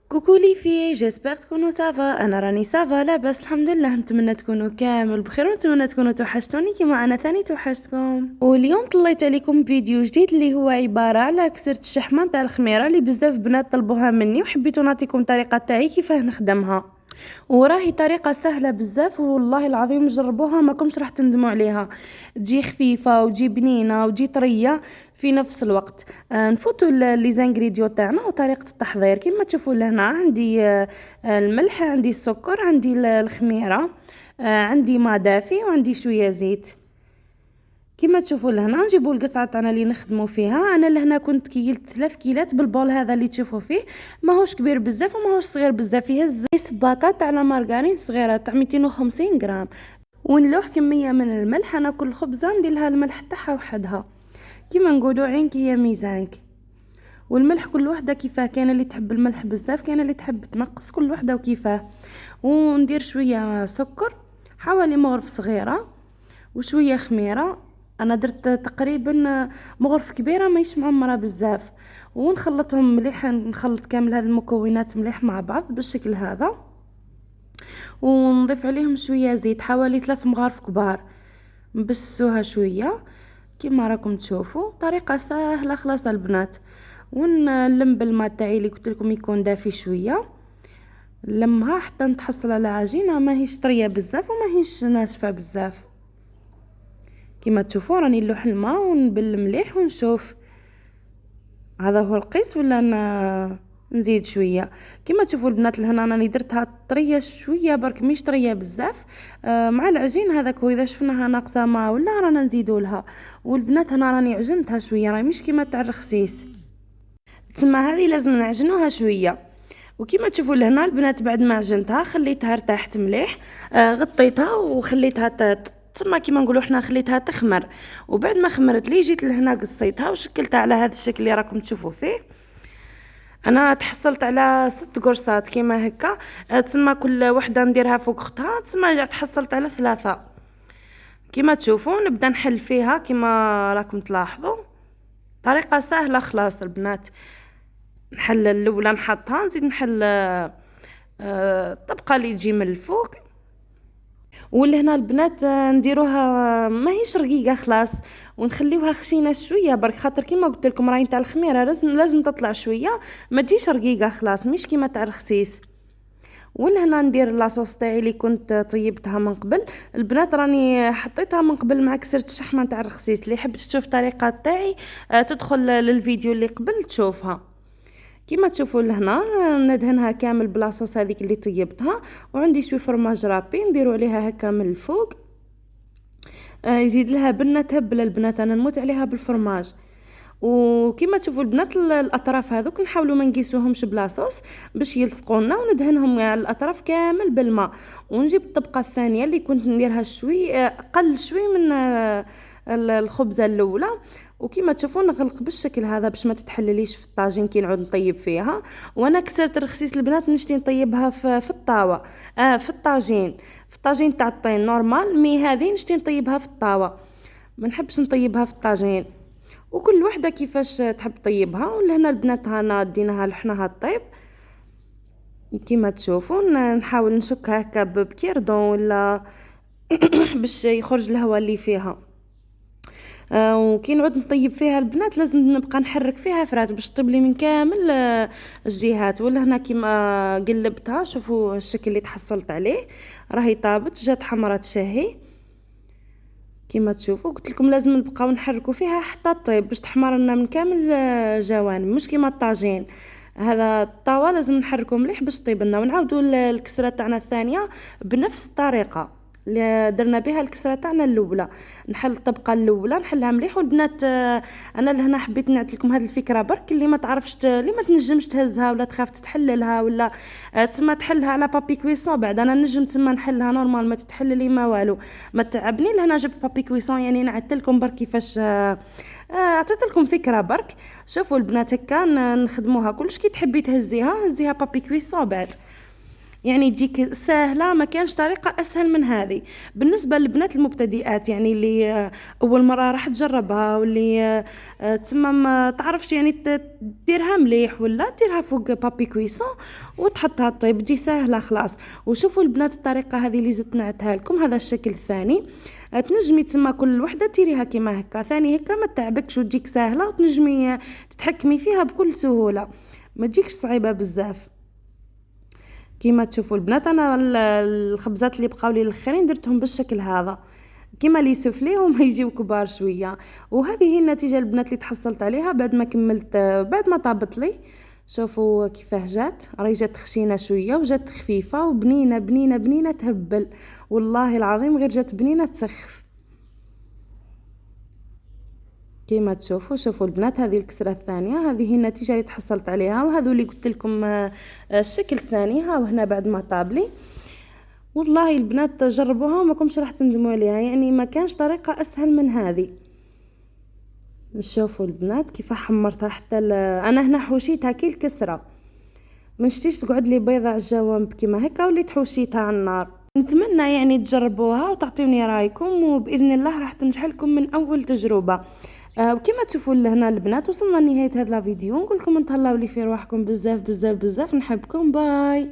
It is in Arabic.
كوكو لي في جيسبر تكونوا سافا. انا راني سافا لاباس الحمد لله. نتمنى تكونوا كامل بخير ونتمنى تكونوا توحشتوني كما انا ثاني توحشتكم. واليوم طليت عليكم فيديو جديد اللي هو عباره على كسرت الشحمه تاع الخميره اللي بزاف بنات طلبوها مني وحبيت نعطيكم طريقه تاعي كيفاه نخدمها. وراهي طريقه سهله بزاف والله العظيم جربوها ماكمش راح تندموا عليها. تجي خفيفه وتجي بنينه وتجي طريه في نفس الوقت. نفوتوا لي زانغريديو تاعنا وطريقه التحضير كما تشوفوا لهنا. عندي الملح، عندي السكر، عندي الخميره، عندي ماء دافي وعندي شويه زيت. كما تشوفوا لهنا نجيبوا القصعه تاعنا اللي نخدموا فيها. انا لهنا كنت كيلت 3 كيلات بالبول هذا اللي تشوفوا فيه، ماهوش كبير بزاف وماهوش صغير بزاف. يهز نسبه تاع مارغرين صغيره تاع 250 غرام. ونلوح كميه من الملح. انا كل خبزه ندير لها الملح تاعها وحدها، كيما نقولوا عينك هي ميزانك. والملح كل وحده كيفاه، كاين اللي تحب الملح بزاف كاين اللي تحب تنقص، كل وحده وكيفاه. وندير شويه سكر حوالي مغرف صغيره وشويه خميره. انا درت تقريبا مغرف كبيره ماهيش معمره بزاف. ونخلطهم مليح، نخلط كامل هذه المكونات مليح مع بعض بالشكل هذا. ونضيف عليهم شويه زيت حوالي 3 مغارف كبار، نبسوها شويه كما راكم تشوفوا. طريقه سهله خلاص البنات. ونلم بالماء تاعي اللي قلت لكم يكون دافي شويه، نلمها حتى نتحصل على عجينه ماهيش طريه بزاف وماهيش ناشفه بزاف. كما تشوفوا راني نلوح الماء ونبل مليح ونشوف هذا هو القيس ولا نزيد شويه. كما تشوفوا البنات لهنا راني درتها طريه شويه برك مش طريه بزاف. مع العجين هذاك هو اذا شفناها ناقصه ماء ولا رانا نزيدوا لها. والبنات هنا راني عجنتها شويه، راهي مش كيما تاع الرخسيس، تسمى هذه لازم نعجنوها شويه. وكما تشوفوا لهنا البنات بعد ما عجنتها خليتها ارتاحت مليح. غطيتها وخليتها تسمى كيما نقولوا حنا خليتها تخمر. وبعد ما خمرت لي جيت لهنا قصيتها وشكلتها على هذا الشكل اللي راكم تشوفوا فيه. انا تحصلت على 6 قرصات كيما هكا. تسمى كل وحده نديرها فوق اختها، تسمى تحصلت على 3. كيما تشوفوا نبدا نحل فيها كيما راكم تلاحظوا. طريقه سهله خلاص البنات. نحل الاولى نحطها، نزيد نحل الطبقه اللي تجي من الفوق. ولهنا البنات نديروها ماهيش رقيقه خلاص، ونخليوها خشينه شويه برك خاطر كيما قلت لكم راهي تاع الخميره لازم تطلع شويه، ما تجيش رقيقه خلاص مش كيما تاع الخسيس. ولهنا ندير لاصوص تاعي اللي كنت طيبتها من قبل. البنات راني حطيتها من قبل مع كسرت الشحمه تاع الرخسيس. اللي حبت تشوف طريقه تاعي تدخل للفيديو اللي قبل تشوفها. كيما تشوفوا لهنا ندهنها كامل بلاصوص هذيك اللي طيبتها. وعندي شوي فرماج رابي نديروا عليها هكا من الفوق. يزيد لها بنه تهبل البنات، انا نموت عليها بالفرماج. وكما تشوفوا البنات الاطراف هذوك نحاولوا ما نقيسوهمش بلاصوص باش يلصقونا، وندهنهم على الاطراف كامل بالماء. ونجيب الطبقه الثانيه اللي كنت نديرها شوي اقل شوي من الخبزه الاولى. وكما تشوفوا نغلق بالشكل هذا باش ما تتحلليش في الطاجين كي نعود نطيب فيها. وانا كسرت الرخسيس البنات نشتي نطيبها في الطاوه، في الطاجين، في الطاجين تاع الطين نورمال. مي هذه نشتي نطيبها في الطاوه، ما نحبش نطيبها في الطاجين. وكل وحده كيفاش تحب طيبها. ولهنا البنات هانا ديناها لحناها الطيب كيما تشوفوا. نحاول نشكها هكا بكيردون ولا باش يخرج الهواء اللي فيها. وكي نعود نطيب فيها البنات لازم نبقى نحرك فيها فرات باش تطيب لي من كامل الجهات. ولا هنا كيما قلبتها شوفوا الشكل اللي تحصلت عليه، راهي طابت جات حمرة تشهي. كما تشوفوا قلت لكم لازم نبقاو نحركوا فيها حتى طيب باش تحمر لنا من كامل جوانب، مش كيما الطاجين. هذا الطاوه لازم نحركوا مليح باش طيب لنا. ونعاودوا الكسره تاعنا الثانيه بنفس الطريقه اللي درنا بها الكسره تاعنا الاولى. نحل الطبقه الاولى نحلها مليح. والبنات انا لهنا حبيت نعطي لكم هذه الفكره برك اللي ما تعرفش اللي ما تنجمش تهزها ولا تخاف تحللها ولا تسمى تحلها على بابي كويسون. بعد انا نجم تسمى نحلها نورمال ما تتحللي ما والو ما تعبني. لهنا جبت بابي كويسون يعني نعدت لكم برك كيفاش عطيت لكم فكره برك. شوفوا البنات هكا نخدموها كلش كي تحبي تهزيها هزيها بابي كويسون بعد. يعني تجيك سهله، ما كانش طريقه اسهل من هذه. بالنسبه للبنات المبتدئات يعني اللي اول مره راح تجربها، واللي تسمى ما تعرفش يعني ديرها مليح ولا ديرها فوق بابي كويسون وتحطها طيب، تجي سهله خلاص. وشوفوا البنات الطريقه هذه اللي زدت نعتها لكم، هذا الشكل الثاني. تنجمي تسمى كل وحده ديريها كيما هكا، ثاني هكا ما تعبكش وتجيك سهله، وتنجمي تتحكمي فيها بكل سهوله، ما تجيكش صعيبه بزاف. كيما تشوفوا البنات انا الخبزات اللي بقاو لي الاخرين درتهم بالشكل هذا كيما لي سوفلي، هما يجيو كبار شويه. وهذه هي النتيجه البنات اللي تحصلت عليها بعد ما كملت، بعد ما طابت لي. شوفوا كيفاه جات، راهي جات خشينه شويه وجات خفيفه وبنينه بنينه بنينه تهبل، والله العظيم غير جات بنينه تسخف. كيما تشوفوا، شوفوا البنات هذه الكسره الثانيه، هذه هي النتيجه اللي تحصلت عليها. وهذو اللي قلت لكم الشكل الثاني ها هنا بعد ما طابلي. والله البنات جربوها وما كنتش راح تندموا عليها، يعني ما كانش طريقه اسهل من هذه. نشوفوا البنات كيف حمرتها حتى انا هنا حوشيتها كي الكسره، ما شتيش تقعد لي بيضه على الجوانب كيما هكا، وليت حوشيتها على النار. نتمنى يعني تجربوها وتعطيوني رايكم، وباذن الله راح تنجح لكم من اول تجربه. وكما تشوفوا لهنا البنات وصلنا لنهايه هذا الفيديو، نقول لكم نتهلاو لي في رواحكم بزاف بزاف بزاف، نحبكم، باي.